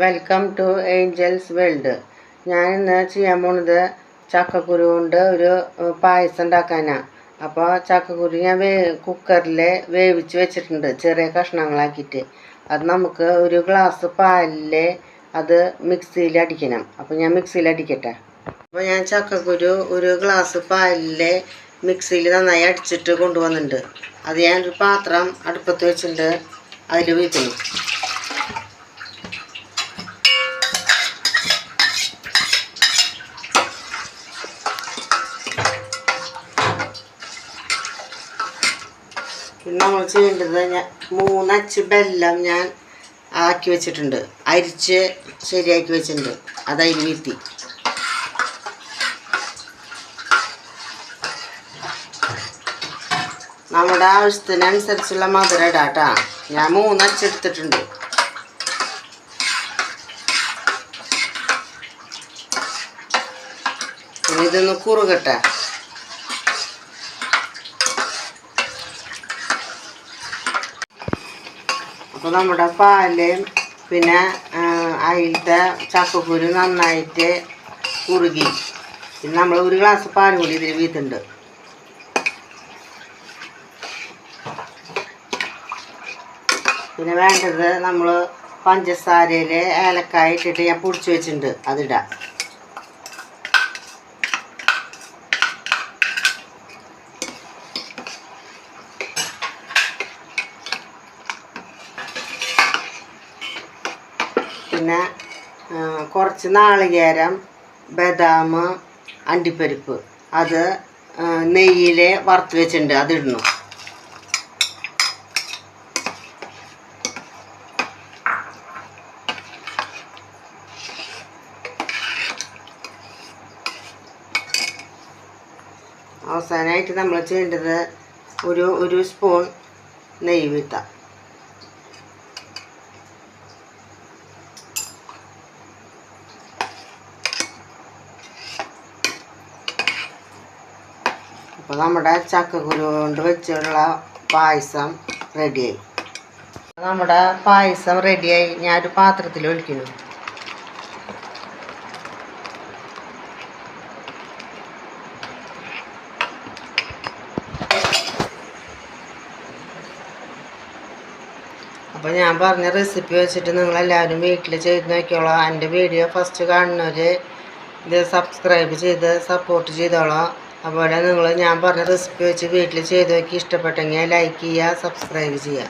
Welcome to Angeles world. ഞാൻ ഇന്ന് ചെയ്യാൻ പോണത് ചക്കക്കുരു കൊണ്ട് ഒരു പായസം ഉണ്ടാക്കാനാണ്. അപ്പോൾ ചക്കക്കുരു ഞാൻ കുക്കറിൽ വേവിച്ച് വെച്ചിട്ടുണ്ട്, ചെറിയ കഷ്ണങ്ങളാക്കിയിട്ട്. അത് നമുക്ക് ഒരു ഗ്ലാസ് പാലിൽ അത് മിക്സിയിൽ അടിക്കണം. അപ്പോൾ ഞാൻ മിക്സിയിൽ അടിക്കട്ടെ. അപ്പോൾ ഞാൻ ചക്കക്കുരു ഒരു ഗ്ലാസ് പാലിൽ മിക്സിയിൽ നന്നായി അടിച്ചിട്ട് കൊണ്ടുവന്നിട്ടുണ്ട്. അത് ഞാനൊരു പാത്രം അടുപ്പത്ത് വെച്ചിട്ടുണ്ട്, അതിൽ വീഴ്ത്തുന്നു. പിന്നെ നമ്മൾ ചെയ്യേണ്ടത്, 3 അച്ച് ബെല്ലം ഞാൻ ആക്കി വെച്ചിട്ടുണ്ട്, അരിച്ച് ശരിയാക്കി വെച്ചിട്ടുണ്ട്. അതതിൽ വീഴ്ത്തി. നമ്മുടെ ആവശ്യത്തിനനുസരിച്ചുള്ള മധുരം ഇടാം കേട്ടോ. ഞാൻ 3 അച്ച് എടുത്തിട്ടുണ്ട്. പിന്നെ ഇതൊന്ന് കുറുകട്ടെ. അപ്പോൾ നമ്മുടെ പാല് പിന്നെ അതിലത്തെ ചക്കക്കുരു നന്നായിട്ട് കുറുകി. പിന്നെ നമ്മൾ ഒരു ഗ്ലാസ് പാൽ കൂടി ഇതിൽ വീത്തുണ്ട്. പിന്നെ വേണ്ടത്, നമ്മൾ പഞ്ചസാരയിൽ ഏലക്കായ ഇട്ടിട്ട് ഞാൻ പൊടിച്ച് വെച്ചിട്ടുണ്ട്, അതിടാം. പിന്നെ കുറച്ച് നാളികേരം, ബദാം, അണ്ടിപ്പരിപ്പ് അത് നെയ്യിൽ വറുത്ത് വെച്ചിട്ടുണ്ട്, അതിടണം. അവസാനമായിട്ട് നമ്മൾ ചെയ്യേണ്ടത് ഒരു സ്പൂൺ നെയ്യ് വീഴ്ത്താം. അപ്പോൾ നമ്മുടെ ചക്കക്കുരു കൊണ്ട് വെച്ചുള്ള പായസം റെഡിയായി. നമ്മുടെ പായസം റെഡിയായി. ഞാനൊരു പാത്രത്തിൽ ഒഴിക്കുന്നു. അപ്പോൾ ഞാൻ പറഞ്ഞ റെസിപ്പി വെച്ചിട്ട് നിങ്ങളെല്ലാവരും വീട്ടിൽ ചെയ്ത് നോക്കിയോളാം. എൻ്റെ വീഡിയോ ഫസ്റ്റ് കാണുന്നവർ ഇത് സബ്സ്ക്രൈബ് ചെയ്ത് സപ്പോർട്ട് ചെയ്തോളാം. അതുപോലെ ഞാൻ പറഞ്ഞ റെസിപ്പി വെച്ച് വീട്ടിൽ ചെയ്ത് നോക്കി ഇഷ്ടപ്പെട്ടെങ്കിൽ ലൈക്ക് ചെയ്യുക, സബ്സ്ക്രൈബ് ചെയ്യുക.